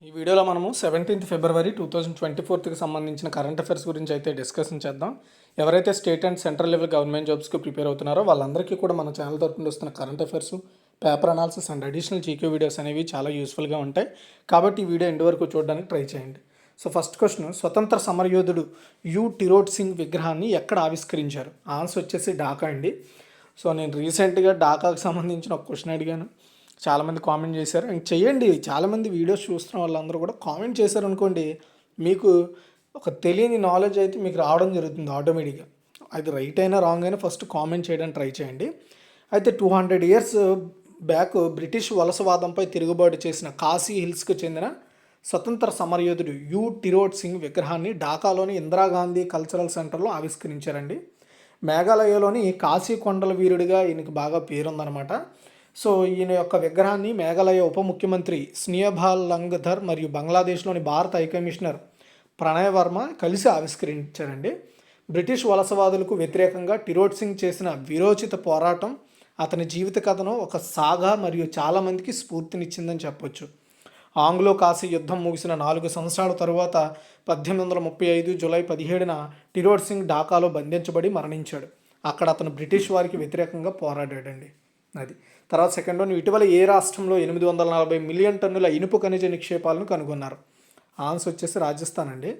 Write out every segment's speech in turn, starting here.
ఈ వీడియోలో మనము 17th ఫిబ్రవరి 2024కి సంబంధించిన కరెంట్ అఫైర్స్ గురించి అయితే డిస్కషన్ చేద్దాం. ఎవరైతే state and central level government జాబ్స్కి ప్రిపేర్ అవుతున్నారో వాళ్ళందరికీ కూడా మన ఛానల్ తరపున వస్తున్న current affairs, paper analysis and additional GK videos అనేవి చాలా యూస్ఫుల్గా ఉంటాయి. కాబట్టి ఈ వీడియో ఎండ్ వరకు చూడడానికి ట్రై చేయండి. సో ఫస్ట్ క్వశ్చన్, స్వతంత్ర సమరయోధుడు యు టిరోట్ సింగ్ విగ్రహాన్ని ఎక్కడ ఆవిష్కరించారు? ఆన్సర్ వచ్చేసి ఢాకా అండి. సో నేను రీసెంట్గా ఢాకాకు సంబంధించిన ఒక క్వశ్చన్ అడిగాను, చాలామంది కామెంట్ చేశారు. ఇంక చెయ్యండి, చాలామంది వీడియోస్ చూస్తున్న వాళ్ళందరూ కూడా కామెంట్ చేశారు అనుకోండి, మీకు ఒక తెలియని నాలెడ్జ్ అయితే మీకు రావడం జరుగుతుంది ఆటోమేటిక్గా. అది రైట్ అయినా రాంగ్ అయినా ఫస్ట్ కామెంట్ చేయడానికి ట్రై చేయండి. అయితే 200 years బ్యాక్ బ్రిటిష్ వలసవాదంపై తిరుగుబాటు చేసిన కాశీ హిల్స్కు చెందిన స్వతంత్ర సమరయోధుడు యు టిరోట్ సింగ్ విగ్రహాన్ని ఢాకాలోని ఇందిరాగాంధీ కల్చరల్ సెంటర్లో ఆవిష్కరించారండి. మేఘాలయలోని కాశీ కొండల వీరుడిగా ఈయనకి బాగా పేరుందనమాట. సో ఈయన యొక్క విగ్రహాన్ని మేఘాలయ ఉప ముఖ్యమంత్రి స్నియభాల్ లంగధర్ మరియు బంగ్లాదేశ్లోని భారత హైకమిషనర్ ప్రణయ్ వర్మ కలిసి ఆవిష్కరించారండి. బ్రిటిష్ వలసవాదులకు వ్యతిరేకంగా టిరోట్ సింగ్ చేసిన వీరోచిత పోరాటం అతని జీవిత కథను ఒక సాగా మరియు చాలామందికి స్ఫూర్తినిచ్చిందని చెప్పొచ్చు. ఆంగ్లో కాశీ యుద్ధం ముగిసిన 4 సంవత్సరాల తరువాత 1835 జూలై 17న టిరోట్ సింగ్ ఢాకాలో బంధించబడి మరణించాడు. అక్కడ అతను బ్రిటిష్ వారికి వ్యతిరేకంగా పోరాడాడండి. అది తర్వాత సెకండ్ వన్, ఇటీవల ఏ రాష్ట్రంలో 840 మిలియన్ టన్నుల ఇనుపు ఖనిజ నిక్షేపాలను కనుగొన్నారు? ఆన్సర్ వచ్చేసి రాజస్థాన్ అండి.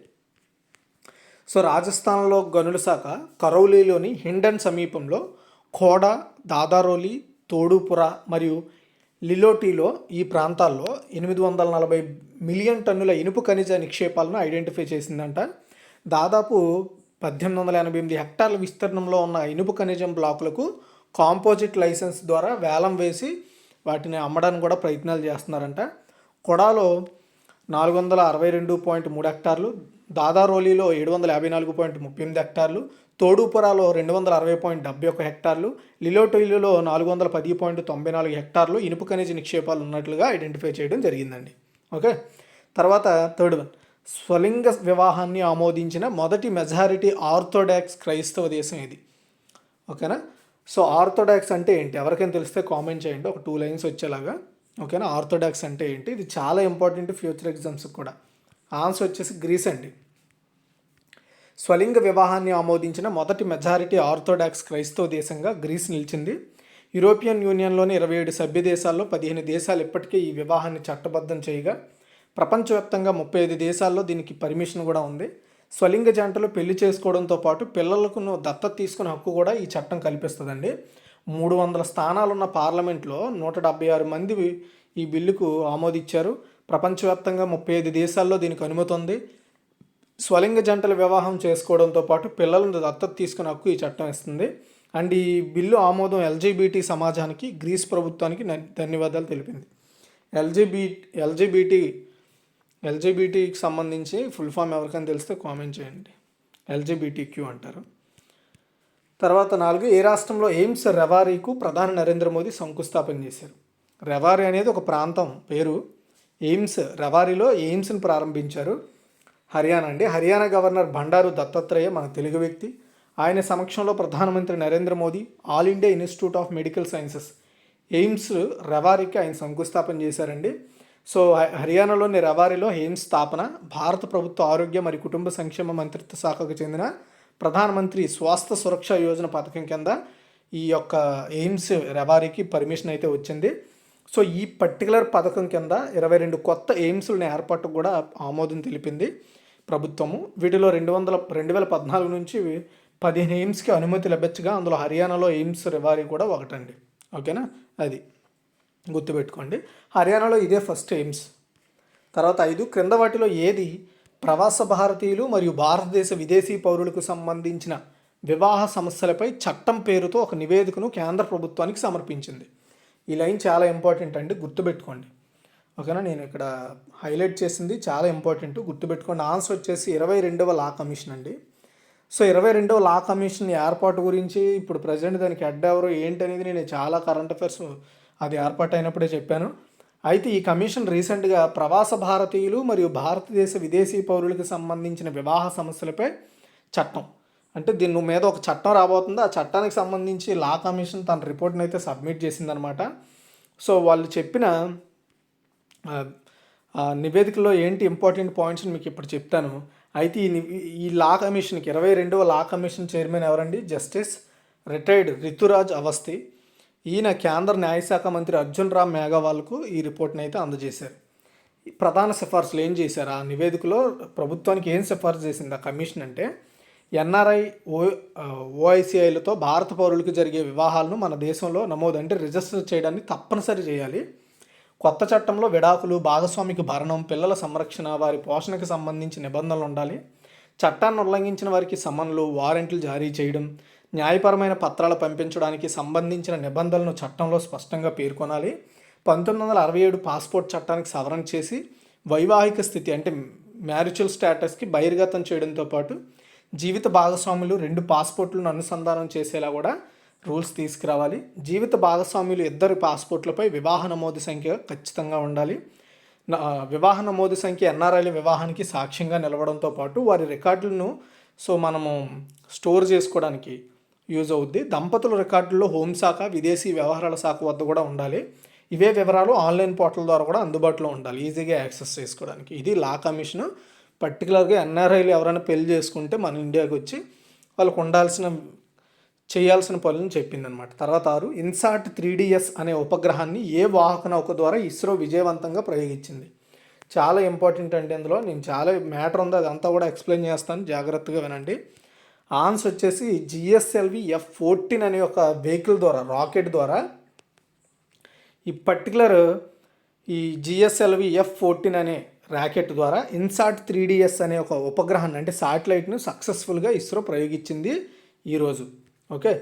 సో రాజస్థాన్లో గనుల శాఖ కరౌలీలోని హిండన్ సమీపంలో ఖోడా, దాదారోలి, తోడుపుర మరియు లిలోటీలో ఈ ప్రాంతాల్లో 840 మిలియన్ టన్నుల ఇనుపు ఖనిజ నిక్షేపాలను ఐడెంటిఫై చేసిందంట. దాదాపు 1888 హెక్టార్ల విస్తీర్ణంలో ఉన్న ఇనుపు ఖనిజం బ్లాకులకు కాంపోజిట్ లైసెన్స్ ద్వారా వేలం వేసి వాటిని అమ్మడానికి కూడా ప్రయత్నాలు చేస్తున్నారంట. కొడాలో 462.3 హెక్టార్లు, దాదారోలీలో 754.38 హెక్టార్లు, తోడుపురాలో 260.71 హెక్టార్లు, లిలోటీలో 410.94 హెక్టార్లు ఇనుపు ఖనిజ నిక్షేపాలు ఉన్నట్లుగా ఐడెంటిఫై చేయడం జరిగిందండి. ఓకే, తర్వాత థర్డ్ వన్, స్వలింగ వివాహాన్ని ఆమోదించిన మొదటి మెజారిటీ ఆర్థోడాక్స్ క్రైస్తవ దేశం ఇది. ఓకేనా. సో ఆర్థోడాక్స్ అంటే ఏంటి, ఎవరికైనా తెలిస్తే కామెంట్ చేయండి, ఒక 2 lines వచ్చేలాగా. ఓకేనా, ఆర్థోడాక్స్ అంటే ఏంటి, ఇది చాలా ఇంపార్టెంట్ ఫ్యూచర్ ఎగ్జామ్స్కి కూడా. ఆన్సర్ వచ్చేసి గ్రీస్ అండి. స్వలింగ వివాహాన్ని ఆమోదించిన మొదటి మెజారిటీ ఆర్థోడాక్స్ క్రైస్తవ దేశంగా గ్రీస్ నిలిచింది. యూరోపియన్ యూనియన్లోని 27 సభ్య దేశాల్లో 15 దేశాలు ఇప్పటికే ఈ వివాహాన్ని చట్టబద్ధం చేయగా ప్రపంచవ్యాప్తంగా 35 దేశాల్లో దీనికి పర్మిషన్ కూడా ఉంది. స్వలింగ జంటలు పెళ్లి చేసుకోవడంతో పాటు పిల్లలకు దత్తత తీసుకునే హక్కు కూడా ఈ చట్టం కల్పిస్తుందండి. 300 స్థానాలున్న పార్లమెంట్లో 176 మంది ఈ బిల్లుకు ఆమోదించారు. ప్రపంచవ్యాప్తంగా 35 దేశాల్లో దీనికి అనుమతి ఉంది. స్వలింగ జంటల వివాహం చేసుకోవడంతో పాటు పిల్లలను దత్తత తీసుకునే హక్కు ఈ చట్టం ఇస్తుంది. అండ్ ఈ బిల్లు ఆమోదం ఎల్జీబీటీ సమాజానికి, గ్రీస్ ప్రభుత్వానికి ధన్యవాదాలు తెలిపింది. ఎల్జీబీటీకి సంబంధించి ఫుల్ ఫామ్ ఎవరికైనా తెలిస్తే కామెంట్ చేయండి. ఎల్జీబీటీక్యూ అంటారు. తర్వాత 4, ఏ రాష్ట్రంలో ఎయిమ్స్ రెవారీకు ప్రధాని నరేంద్ర మోదీ శంకుస్థాపన చేశారు? రెవారీ అనేది ఒక ప్రాంతం పేరు. ఎయిమ్స్ రెవారీలో ఎయిమ్స్ని ప్రారంభించారు. హర్యానా అండి. హర్యానా గవర్నర్ బండారు దత్తాత్రేయ మన తెలుగు వ్యక్తి. ఆయన సమక్షంలో ప్రధానమంత్రి Narendra Modi all India Institute of Medical Sciences AIIMS రెవారీకి ఆయన శంకుస్థాపన చేశారండి. సో హర్యానాలోని రెవారీలో ఎయిమ్స్ స్థాపన భారత ప్రభుత్వ ఆరోగ్య మరియు కుటుంబ సంక్షేమ మంత్రిత్వ శాఖకు చెందిన ప్రధానమంత్రి స్వాస్థ్య సురక్ష యోజన పథకం కింద ఈ యొక్క ఎయిమ్స్ రెవారీకి పర్మిషన్ అయితే వచ్చింది. సో ఈ పర్టికులర్ పథకం కింద 22 కొత్త ఎయిమ్స్లను ఏర్పాటుకు కూడా ఆమోదం తెలిపింది ప్రభుత్వము. వీటిలో 2014 నుంచి 15 ఎయిమ్స్కి అనుమతి లభించగా అందులో హర్యానాలో ఎయిమ్స్ రెవారీ కూడా ఒకటండి. ఓకేనా, అది గుర్తుపెట్టుకోండి. హర్యానాలో ఇదే ఫస్ట్ ఎయిమ్స్. తర్వాత 5, క్రింద వాటిలో ఏది ప్రవాస భారతీయులు మరియు భారతదేశ విదేశీ పౌరులకు సంబంధించిన వివాహ సమస్యలపై చట్టం పేరుతో ఒక నివేదికను కేంద్ర ప్రభుత్వానికి సమర్పించింది? ఈ లైన్ చాలా ఇంపార్టెంట్ అండి, గుర్తుపెట్టుకోండి. ఓకేనా, నేను ఇక్కడ హైలైట్ చేసింది చాలా ఇంపార్టెంట్, గుర్తుపెట్టుకోండి. ఆన్సర్ వచ్చేసి 22వ లా కమిషన్ అండి. సో 22వ లా కమిషన్ ఏర్పాటు గురించి ఇప్పుడు ప్రజెంట్ దానికి హెడ్ ఎవరు ఏంటనేది నేను చాలా కరెంట్ అఫైర్స్ అది ఏర్పాటు అయినప్పుడే చెప్పాను. అయితే ఈ కమిషన్ రీసెంట్గా ప్రవాస భారతీయులు మరియు భారతదేశ విదేశీ పౌరులకు సంబంధించిన వివాహ సమస్యలపై చట్టం, అంటే దీని మీద ఒక చట్టం రాబోతుంది. ఆ చట్టానికి సంబంధించి లా కమిషన్ తన రిపోర్ట్ని అయితే సబ్మిట్ చేసిందనమాట. సో వాళ్ళు చెప్పిన నివేదికలో ఏంటి ఇంపార్టెంట్ పాయింట్స్ మీకు ఇప్పుడు చెప్తాను. అయితే ఈ లా కమిషన్కి 22వ లా కమిషన్ చైర్మన్ ఎవరండి? Justice retired Rituraj Awasthi. ఈయన కేంద్ర న్యాయశాఖ మంత్రి అర్జున్ రామ్ మేఘవాల్కు ఈ రిపోర్ట్ని అయితే అందజేశారు. ప్రధాన సిఫార్సులు ఏం చేశారు ఆ నివేదికలో? ప్రభుత్వానికి ఏం సిఫార్సు చేసింది ఆ కమిషన్ అంటే, ఎన్ఆర్ఐ ఓఐసిఐలతో భారత పౌరులకు జరిగే వివాహాలను మన దేశంలో నమోదు అంటే రిజిస్టర్ చేయడాన్ని తప్పనిసరి చేయాలి. కొత్త చట్టంలో విడాకులు, భాగస్వామికి భరణం, పిల్లల సంరక్షణ, వారి పోషణకు సంబంధించి నిబంధనలు ఉండాలి. చట్టాన్ని ఉల్లంఘించిన వారికి సమన్లు, వారెంట్లు జారీ చేయడం, న్యాయపరమైన పత్రాలు పంపించడానికి సంబంధించిన నిబంధనలను చట్టంలో స్పష్టంగా పేర్కొనాలి. 1967 పాస్పోర్ట్ చట్టానికి సవరణ చేసి వైవాహిక స్థితి అంటే మ్యారిచువల్ స్టేటస్కి బహిర్గతం చేయడంతో పాటు జీవిత భాగస్వాములు 2 పాస్పోర్ట్లను అనుసంధానం చేసేలా కూడా రూల్స్ తీసుకురావాలి. జీవిత భాగస్వాములు ఇద్దరు పాస్పోర్ట్లపై వివాహ నమోదు సంఖ్య ఖచ్చితంగా ఉండాలి. వివాహ నమోదు సంఖ్య ఎన్ఆర్ఐల వివాహానికి సాక్ష్యంగా నిలవడంతో పాటు వారి రికార్డులను మనము స్టోర్ చేసుకోవడానికి యూజ్ అవుద్ది. దంపతుల రికార్డుల్లో హోంశాఖ, విదేశీ వ్యవహారాల శాఖ వద్ద కూడా ఉండాలి. ఇవే వివరాలు ఆన్లైన్ పోర్టల్ ద్వారా కూడా అందుబాటులో ఉండాలి, ఈజీగా యాక్సెస్ చేసుకోవడానికి. ఇది లా కమిషన్. పర్టికులర్గా ఎన్ఆర్ఐలు ఎవరైనా పెళ్లి చేసుకుంటే మన ఇండియాకి వచ్చి వాళ్ళకు చేయాల్సిన పనులను చెప్పిందనమాట. తర్వాత 6 ఇన్సాట్ 3DS అనే ఉపగ్రహాన్ని ఏ వాహక నౌక ద్వారా ఇస్రో విజయవంతంగా ప్రయోగించింది. చాలా ఇంపార్టెంట్ అండి. అందులో నేను చాలా మ్యాటర్ ఉంది, అదంతా కూడా ఎక్స్ప్లెయిన్ చేస్తాను, జాగ్రత్తగా వినండి. ఆన్సర్ వచ్చేసి GSLV F-14 అనే ఒక వెహికల్ ద్వారా, రాకెట్ ద్వారా ఈ పర్టికులర్ GSLV F-14 అనే రాకెట్ ద్వారా ఇన్సాట్ 3DS అనే ఒక ఉపగ్రహాన్ని అంటే శాటిలైట్ను సక్సెస్ఫుల్గా ఇస్రో ప్రయోగించింది ఈరోజు. ఓకే,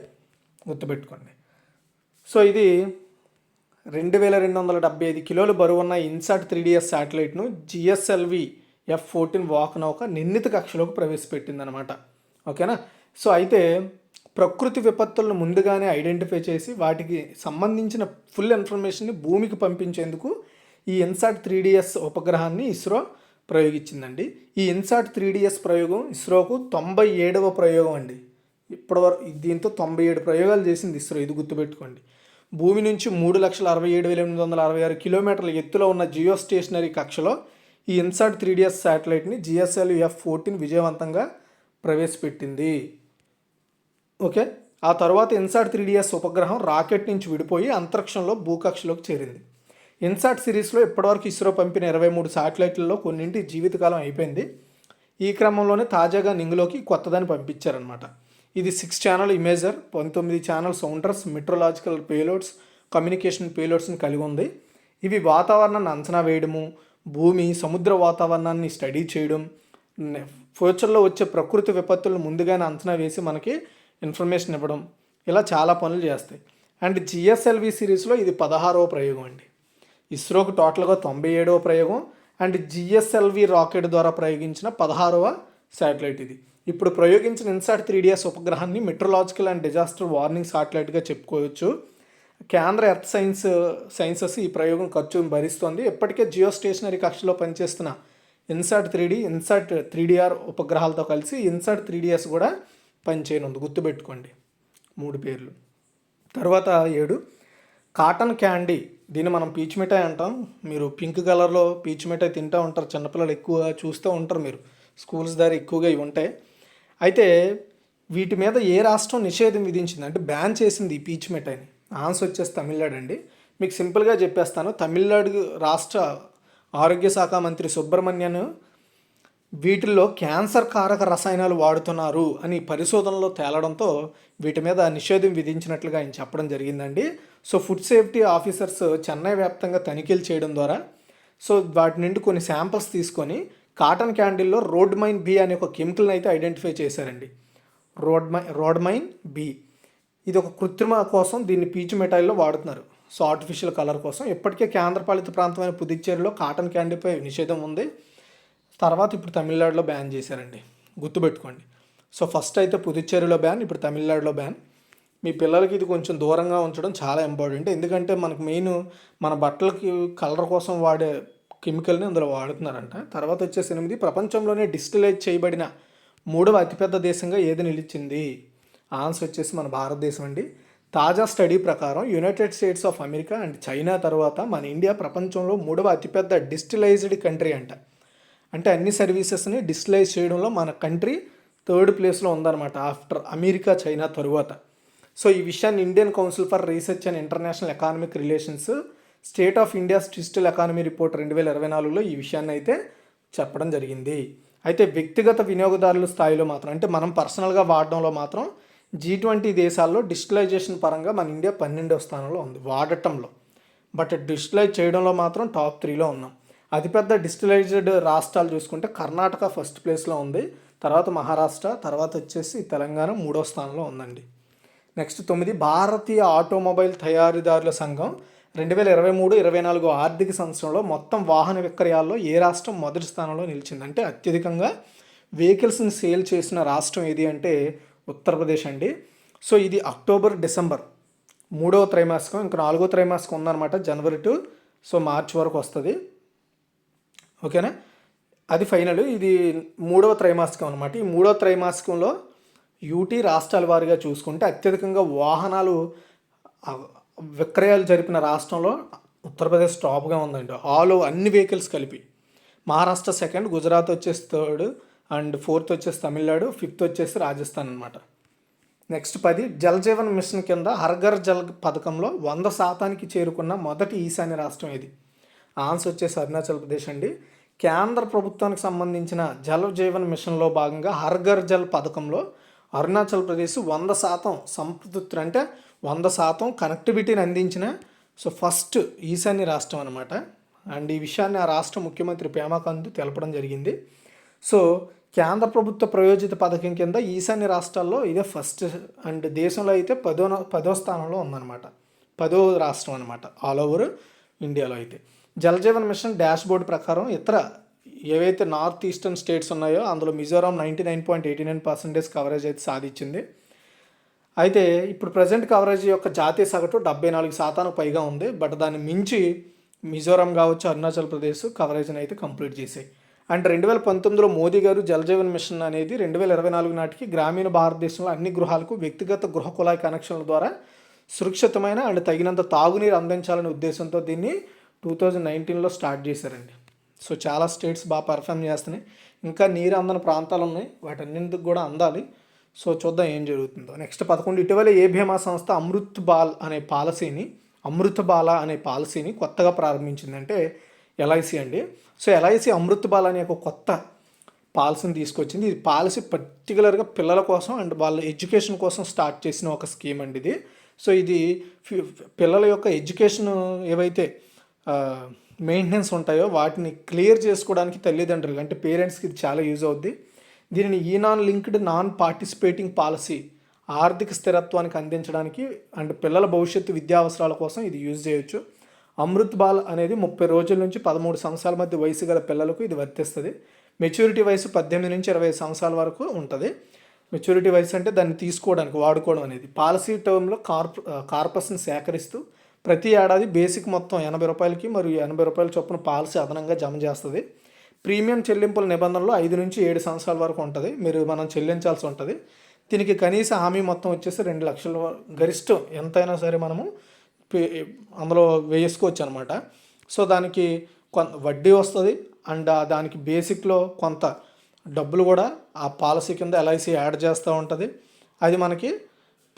గుర్తుపెట్టుకోండి. ఇది 2275 కిలోలు బరువున్న ఇన్సాట్ 3DS శాటిలైట్ను GSLV F-14 వాహనౌక నిర్ణీత కక్షలోకి ప్రవేశపెట్టిందనమాట. ఓకేనా. అయితే ప్రకృతి విపత్తులను ముందుగానే ఐడెంటిఫై చేసి వాటికి సంబంధించిన ఫుల్ ఇన్ఫర్మేషన్ని భూమికి పంపించేందుకు ఈ ఇన్సాట్ 3DS ఉపగ్రహాన్ని ఇస్రో ప్రయోగించిందండి. ఈ ఇన్సాట్ 3DS ప్రయోగం ఇస్రోకు 97వ ప్రయోగం అండి. ఇప్పటివరకు దీంతో 97 ప్రయోగాలు చేసింది ఇస్రో, ఇది గుర్తుపెట్టుకోండి. భూమి నుంచి 3,67,866 కిలోమీటర్ల ఎత్తులో ఉన్న జియో స్టేషనరీ కక్షలో ఈ ఇన్సాట్ 3DS శాటిలైట్ని GSLV F-14 విజయవంతంగా ప్రవేశపెట్టింది. ఓకే. ఆ తర్వాత ఇన్సాట్ 3DS ఉపగ్రహం రాకెట్ నుంచి విడిపోయి అంతరిక్షంలో భూకక్షలోకి చేరింది. ఇన్సాట్ సిరీస్లో ఇప్పటివరకు ఇస్రో పంపిన 23 శాటిలైట్లలో కొన్నింటి జీవితకాలం అయిపోయింది. ఈ క్రమంలోనే తాజాగా నింగిలోకి కొత్తదాన్ని పంపించారనమాట. ఇది 6 channel imager, 19 channel sounders, metrological payloads, communication పేలోడ్స్ని కలిగి ఉంది. ఇవి వాతావరణాన్ని అంచనా వేయడము, భూమి, సముద్ర వాతావరణాన్ని స్టడీ చేయడం, ఫ్యూచర్లో వచ్చే ప్రకృతి విపత్తులను ముందుగానే అంచనా వేసి మనకి ఇన్ఫర్మేషన్ ఇవ్వడం, ఇలా చాలా పనులు చేస్తాయి. అండ్ GSLV సిరీస్లో ఇది 16వ ప్రయోగం అండి. ఇస్రోకు టోటల్గా 97వ ప్రయోగం అండ్ GSLV రాకెట్ ద్వారా ప్రయోగించిన 16వ శాటిలైట్ ఇది. ఇప్పుడు ప్రయోగించిన ఇన్సాట్ 3DS ఉపగ్రహాన్ని మెట్రోలాజికల్ అండ్ డిజాస్టర్ వార్నింగ్ శాటిలైట్గా చెప్పుకోవచ్చు. కేంద్ర ఎర్త్ సైన్సెస్ ఈ ప్రయోగం ఖర్చును భరిస్తోంది. ఇప్పటికే జియో స్టేషనరీ కక్షలో పనిచేస్తున్న ఇన్సాట్ 3D, ఇన్సాట్ 3DR ఉపగ్రహాలతో కలిసి ఇన్సాట్ 3DS కూడా పనిచేయనుంది, గుర్తుపెట్టుకోండి 3 పేర్లు. తర్వాత 7 కాటన్ క్యాండీ. దీన్ని మనం పీచు మిఠాయి అంటాం. మీరు పింక్ కలర్లో పీచు మిఠాయి తింటూ ఉంటారు, చిన్నపిల్లలు ఎక్కువ చూస్తూ ఉంటారు, మీరు స్కూల్స్ దగ్గర ఎక్కువగా ఇవి ఉంటాయి. అయితే వీటి మీద ఏ రాష్ట్రం నిషేధం విధించింది అంటే బ్యాన్ చేసింది ఈ పీచు మిఠాయిని? ఆన్సర్ వచ్చేసి తమిళనాడు అండి. మీకు సింపుల్గా చెప్పేస్తాను. తమిళనాడు రాష్ట్ర ఆరోగ్య శాఖ మంత్రి సుబ్రహ్మణ్యన్ వీటిల్లో క్యాన్సర్ కారక రసాయనాలు వాడుతున్నారు అని పరిశోధనలో తేలడంతో వీటి మీద నిషేధం విధించినట్లుగా ఆయన చెప్పడం జరిగిందండి. ఫుడ్ సేఫ్టీ ఆఫీసర్స్ చెన్నై వ్యాప్తంగా తనిఖీలు చేయడం ద్వారా వాటి నుండి కొన్ని శాంపిల్స్ తీసుకొని కాటన్ క్యాండిల్లో రోడ్మైన్ బి అనే ఒక కెమికల్ని అయితే ఐడెంటిఫై చేశారండి. రోడ్మైన్ బి ఇది ఒక కృత్రిమ కోసం దీన్ని పీచు మిఠాయిల్లో వాడుతున్నారు. ఆర్టిఫిషియల్ కలర్ కోసం. ఇప్పటికే కేంద్రపాలిత ప్రాంతమైన పుదుచ్చేరిలో కాటన్ క్యాండీపై నిషేధం ఉంది. తర్వాత ఇప్పుడు తమిళనాడులో బ్యాన్ చేశారండి, గుర్తుపెట్టుకోండి. ఫస్ట్ అయితే పుదుచ్చేరిలో బ్యాన్, ఇప్పుడు తమిళనాడులో బ్యాన్. మీ పిల్లలకి ఇది కొంచెం దూరంగా ఉంచడం చాలా ఇంపార్టెంట్. ఎందుకంటే మనకు మెయిన్ మన బట్టలకి కలర్ కోసం వాడే కెమికల్ని అందులో వాడుతున్నారంట. తర్వాత వచ్చేసి 8 ప్రపంచంలోనే డిస్టిలైజ్ చేయబడిన 3వ అతిపెద్ద దేశంగా ఏది నిలిచింది? ఆన్సర్ వచ్చేసి మన భారతదేశం అండి. తాజా స్టడీ ప్రకారం United states of America and China తర్వాత మన ఇండియా ప్రపంచంలో 3వ అతిపెద్ద డిజిటలైజ్డ్ కంట్రీ అంట. అంటే అన్ని సర్వీసెస్ని డిజిటలైజ్ చేయడంలో మన కంట్రీ థర్డ్ ప్లేస్లో ఉందన్నమాట ఆఫ్టర్ అమెరికా చైనా తరువాత. సో ఈ విషయాన్ని Indian council for research and international economic relations state of India's digital economy report 2024లో ఈ విషయాన్ని అయితే చెప్పడం జరిగింది. అయితే వ్యక్తిగత వినియోగదారుల స్థాయిలో మాత్రం, అంటే మనం పర్సనల్గా వాడడంలో మాత్రం G20 దేశాల్లో డిజిటలైజేషన్ పరంగా మన ఇండియా 12వ స్థానంలో ఉంది వాడటంలో. బట్ డిజిటలైజ్ చేయడంలో మాత్రం టాప్ 3లో ఉన్నాం. అతిపెద్ద డిజిటలైజ్డ్ రాష్ట్రాలు చూసుకుంటే కర్ణాటక ఫస్ట్ ప్లేస్లో ఉంది, తర్వాత మహారాష్ట్ర, తర్వాత వచ్చేసి తెలంగాణ 3వ స్థానంలో ఉందండి. నెక్స్ట్ 9 భారతీయ ఆటోమొబైల్ తయారీదారుల సంఘం 2023-24 ఆర్థిక సంవత్సరంలో మొత్తం వాహన విక్రయాల్లో ఏ రాష్ట్రం మొదటి స్థానంలో నిలిచింది? అంటే అత్యధికంగా వెహికల్స్ని సేల్ చేసిన రాష్ట్రం ఏది అంటే ఉత్తరప్రదేశ్ అండి. సో ఇది అక్టోబర్ డిసెంబర్ 3వ త్రైమాసికం, ఇంకా 4వ త్రైమాసికం ఉందన్నమాట, జనవరి టు మార్చ్ వరకు వస్తుంది. ఓకేనా, అది ఫైనల్. ఇది 3వ త్రైమాసికం అనమాట. ఈ 3వ త్రైమాసికంలో యూటీ రాష్ట్రాల వారీగా చూసుకుంటే అత్యధికంగా వాహనాలు విక్రయాలు జరిపిన రాష్ట్రంలో ఉత్తరప్రదేశ్ టాప్గా ఉందండి, ఆల్ ఓవర్ అన్ని వెహికల్స్ కలిపి. మహారాష్ట్ర సెకండ్, గుజరాత్ వచ్చేసి థర్డ్, అండ్ ఫోర్త్ వచ్చేసి తమిళనాడు, ఫిఫ్త్ వచ్చేసి రాజస్థాన్ అనమాట. నెక్స్ట్ 10 జల్ జీవన్ మిషన్ కింద హర్ఘర్ జల్ పథకంలో 100% చేరుకున్న మొదటి ఈశాన్య రాష్ట్రం ఇది. ఆన్సర్ వచ్చేసి అరుణాచల్ ప్రదేశ్ అండి. కేంద్ర ప్రభుత్వానికి సంబంధించిన జల్ జీవన్ మిషన్లో భాగంగా హర్ఘర్ జల్ పథకంలో అరుణాచల్ ప్రదేశ్ 100% సంతృప్తి, అంటే 100% కనెక్టివిటీని అందించిన ఫస్ట్ ఈశాన్య రాష్ట్రం అనమాట. అండ్ ఈ విషయాన్ని ఆ రాష్ట్ర ముఖ్యమంత్రి పేమా ఖండు తెలపడం జరిగింది. సో కేంద్ర ప్రభుత్వ ప్రయోజిత పథకం కింద ఈశాన్య రాష్ట్రాల్లో ఇదే ఫస్ట్, అండ్ దేశంలో అయితే 10వ స్థానంలో ఉందన్నమాట, 10వ రాష్ట్రం అనమాట ఆల్ ఓవర్ ఇండియాలో అయితే. Jal Jeevan mission dashboard ప్రకారం ఇతర ఏవైతే నార్త్ ఈస్టర్న్ స్టేట్స్ ఉన్నాయో అందులో మిజోరాం 99.89% కవరేజ్ అయితే సాధించింది. అయితే ఇప్పుడు ప్రజెంట్ కవరేజ్ యొక్క జాతీయ సగటు 74% పైగా ఉంది. బట్ దాన్ని మించి మిజోరాం కావచ్చు, అరుణాచల్ ప్రదేశ్ కవరేజ్ని అయితే కంప్లీట్ చేసాయి. అండ్ 2019లో మోదీ గారు జల్ జీవన్ మిషన్ అనేది 2024 నాటికి గ్రామీణ భారతదేశంలో అన్ని గృహాలకు వ్యక్తిగత గృహ కుళాయి కనెక్షన్ల ద్వారా సురక్షితమైన అండ్ తగినంత తాగునీరు అందించాలనే ఉద్దేశంతో దీన్ని 2019లో స్టార్ట్ చేశారండి. సో చాలా స్టేట్స్ బాగా పర్ఫామ్ చేస్తున్నాయి, ఇంకా నీరు అందని ప్రాంతాలు ఉన్నాయి, వాటన్నింటికి కూడా అందాలి. సో చూద్దాం ఏం జరుగుతుందో. నెక్స్ట్ 11 ఇటీవల ఏ బీమా సంస్థ అమృత్ బాల అనే పాలసీని కొత్తగా ప్రారంభించిందంటే ఎల్ఐసి అండి. సో ఎల్ఐసి అమృత్ బాల్ అనే ఒక కొత్త పాలసీని తీసుకొచ్చింది. ఈ పాలసీ పర్టికులర్గా పిల్లల కోసం అండ్ వాళ్ళ ఎడ్యుకేషన్ కోసం స్టార్ట్ చేసిన ఒక స్కీమ్ అండి ఇది. సో ఇది పిల్లల యొక్క ఎడ్యుకేషన్ ఏవైతే మెయింటెనెన్స్ ఉంటాయో వాటిని క్లియర్ చేసుకోవడానికి తల్లిదండ్రులు అంటే పేరెంట్స్కి ఇది చాలా యూజ్ అవుద్ది. దీనిని non linked non participating policy ఆర్థిక స్థిరత్వానికి అందించడానికి అండ్ పిల్లల భవిష్యత్తు విద్యా అవసరాల కోసం ఇది యూజ్ చేయొచ్చు. అమృత్ బాల్ అనేది 30 రోజుల నుంచి 13 సంవత్సరాల మధ్య వయసు గల పిల్లలకు ఇది వర్తిస్తుంది. మెచ్యూరిటీ వయసు 18 నుంచి 20 సంవత్సరాల వరకు ఉంటుంది. మెచ్యూరిటీ వయసు అంటే దాన్ని తీసుకోవడానికి వాడుకోవడం అనేది. పాలసీ టర్మ్లో కార్పస్ని సేకరిస్తూ ప్రతి ఏడాది బేసిక్ మొత్తం 80 రూపాయలకి మరియు 80 రూపాయల చొప్పున పాలసీ అదనంగా జమ చేస్తుంది. ప్రీమియం చెల్లింపుల నిబంధనలు 5 నుంచి 7 సంవత్సరాల వరకు ఉంటుంది, మనం చెల్లించాల్సి ఉంటుంది. దీనికి కనీస హామీ మొత్తం వచ్చేసి 2 లక్షల గరిష్టం ఎంతైనా సరే మనము అందులో వేసుకోవచ్చు అనమాట. సో దానికి కొంత వడ్డీ వస్తుంది అండ్ దానికి బేసిక్లో కొంత డబ్బులు కూడా ఆ పాలసీ కింద ఎల్ఐసి యాడ్ చేస్తూ ఉంటుంది. అది మనకి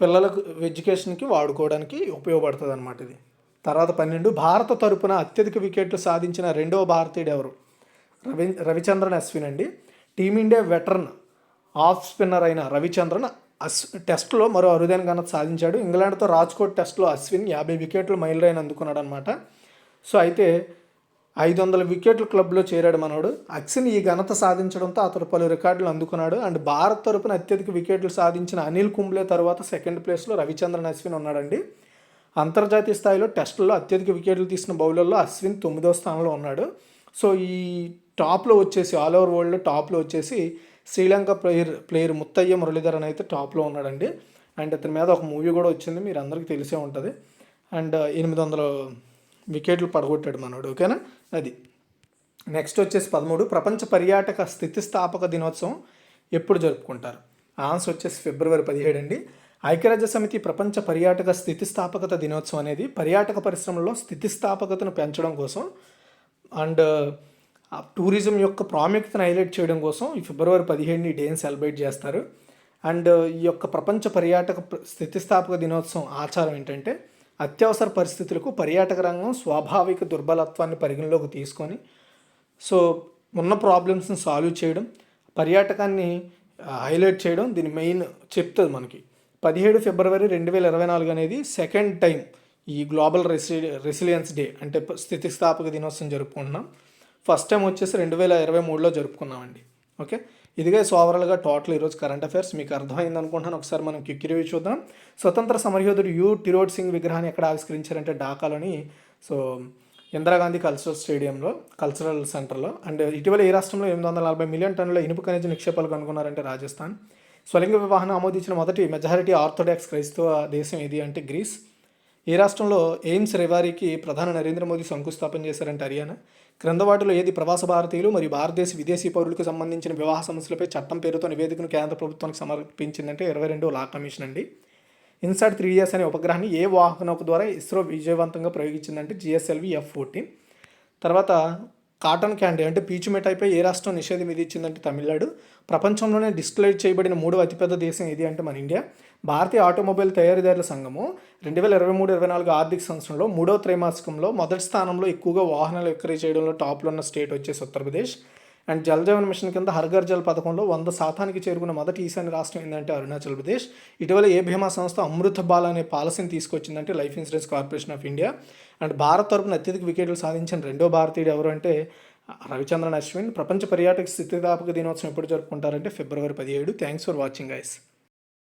పిల్లలకు ఎడ్యుకేషన్కి వాడుకోవడానికి ఉపయోగపడుతుంది అనమాట ఇది. తర్వాత 12 భారత తరపున అత్యధిక వికెట్లు సాధించిన రెండవ భారతీయుడు ఎవరు? రవిచంద్రన్ అశ్విన్ అండి. టీమిండియా వెటరన్ ఆఫ్ స్పిన్నర్ అయిన రవిచంద్రన్ టెస్ట్లో మరో అరుదైన ఘనత సాధించాడు. ఇంగ్లాండ్తో రాజ్కోట్ టెస్ట్లో అశ్విన్ 50 వికెట్లు మైలురాయిని అందుకున్నాడు అనమాట. సో అయితే 500 వికెట్ల క్లబ్లో చేరాడు మనోడు. అశ్విన్ ఈ ఘనత సాధించడంతో అతడు పలు రికార్డులు అందుకున్నాడు. అండ్ భారత్ తరపున అత్యధిక వికెట్లు సాధించిన అనిల్ కుంబ్లే తర్వాత సెకండ్ ప్లేస్లో రవిచంద్రన్ అశ్విన్ ఉన్నాడండి. అంతర్జాతీయ స్థాయిలో టెస్టుల్లో అత్యధిక వికెట్లు తీసిన బౌలర్లో అశ్విన్ 9వ స్థానంలో ఉన్నాడు. సో ఈ టాప్లో వచ్చేసి ఆల్ ఓవర్ వరల్డ్ టాప్లో వచ్చేసి శ్రీలంక ప్లేయర్ ముత్తయ్య మురళీధరన్ అయితే టాప్లో ఉన్నాడండి. అండ్ అతని మీద ఒక మూవీ కూడా వచ్చింది, మీరు అందరికీ తెలిసే ఉంటుంది. అండ్ 800 వికెట్లు పడగొట్టాడు మనోడు. ఓకేనా, అది. నెక్స్ట్ వచ్చేసి 13 ప్రపంచ పర్యాటక స్థితిస్థాపక దినోత్సవం ఎప్పుడు జరుపుకుంటారు? ఆన్సర్ వచ్చేసి ఫిబ్రవరి 17 అండి. ఐక్యరాజ్య సమితి ప్రపంచ పర్యాటక స్థితిస్థాపకత దినోత్సవం అనేది పర్యాటక పరిశ్రమలో స్థితిస్థాపకతను పెంచడం కోసం అండ్ టూరిజం యొక్క ప్రాముఖ్యతను హైలైట్ చేయడం కోసం ఈ ఫిబ్రవరి 17ని డేని సెలబ్రేట్ చేస్తారు. అండ్ ఈ యొక్క ప్రపంచ పర్యాటక స్థితిస్థాపక దినోత్సవం ఆచారం ఏంటంటే అత్యవసర పరిస్థితులకు పర్యాటక రంగం స్వాభావిక దుర్బలత్వాన్ని పరిగణలోకి తీసుకొని సో ఉన్న ప్రాబ్లమ్స్ని సాల్వ్ చేయడం, పర్యాటకాన్ని హైలైట్ చేయడం దీని మెయిన్ చెప్తుంది మనకి. 17 ఫిబ్రవరి 2024 అనేది సెకండ్ టైం ఈ గ్లోబల్ రెసిలియన్స్ డే అంటే స్థితిస్థాపక దినోత్సవం జరుపుకుంటున్నాం. ఫస్ట్ టైం వచ్చేసి 2023లో జరుపుకున్నామండి. ఓకే, ఇదిగా ఓవరాల్గా టోటల్ ఈరోజు కరెంట్ అఫైర్స్ మీకు అర్థమైంది అనుకుంటున్నాను. ఒకసారి మనం క్విక్ రివ్యూ చూద్దాం. స్వతంత్ర సమరయోధుడు టిరోడ్ సింగ్ విగ్రహాన్ని ఎక్కడ ఆవిష్కరించారంటే ఢాకాలోని సో ఇందిరాగాంధీ కల్చరల్ సెంటర్లో. అండ్ ఇటీవల ఏ రాష్ట్రంలో 840 మిలియన్ టన్నుల ఇనుప ఖనిజ నిక్షేపాలు కనుగొన్నారంటే రాజస్థాన్. స్వలింగ వివాహాన్ని ఆమోదించిన మొదటి మెజారిటీ ఆర్థోడాక్స్ క్రైస్తవ దేశం ఏది అంటే గ్రీస్. ఏ రాష్ట్రంలో ఎయిమ్స్ రెవారీకి ప్రధాని నరేంద్ర మోదీ శంకుస్థాపన చేశారంటే హర్యానా. క్రింద వాటిలో ఏది ప్రవాస భారతీయులు మరియు భారతదేశ విదేశీ పౌరులకు సంబంధించిన వివాహ సమస్యలపై చట్టం పేరుతో నివేదికను కేంద్ర ప్రభుత్వానికి సమర్పించిందంటే 22వ లా కమిషన్ అండి. ఇన్సాట్ 3DS అనే ఉపగ్రహాన్ని ఏ వాహనోక ద్వారా ఇస్రో విజయవంతంగా ప్రయోగించిందంటే GSLV F-14. తర్వాత కాటన్ క్యాండీ అంటే పీచు మిఠాయిపై ఏ రాష్ట్రం నిషేధం విధించిందంటే తమిళనాడు. ప్రపంచంలోనే డిస్ప్లేడ్ చేయబడిన 3వ అతిపెద్ద దేశం ఏది అంటే మన ఇండియా. భారతీయ ఆటోమొబైల్ తయారీదారుల సంఘము 2023-24 ఆర్థిక సంవత్సరంలో 3వ త్రైమాసికంలో మొదటి స్థానంలో ఎక్కువగా వాహనాలు విక్రయ చేయడంలో టాప్లో ఉన్న స్టేట్ వచ్చేసి ఉత్తరప్రదేశ్. అండ్ జల్ జీవన్ మిషన్ కింద హర్ఘర్ జల్ పథకంలో 100% చేరుకున్న మొదటి ఈశాన్య రాష్ట్రం ఏంటంటే అరుణాచల్ ప్రదేశ్. ఇటీవల ఏ బీమా సంస్థ అమృత్ బాల్ అనే పాలసీని తీసుకొచ్చిందంటే life insurance corporation of India. And Bharat తరపున అత్యధిక వికెట్లు సాధించిన రెండో భారతీయుడు ఎవరు అంటే రవిచంద్రన్ అశ్విన్. ప్రపంచ పర్యాటక స్థితిస్థాపక దినోత్సవం ఎప్పుడు జరుపుకుంటారంటే ఫిబ్రవరి 17. Thanks for watching guys.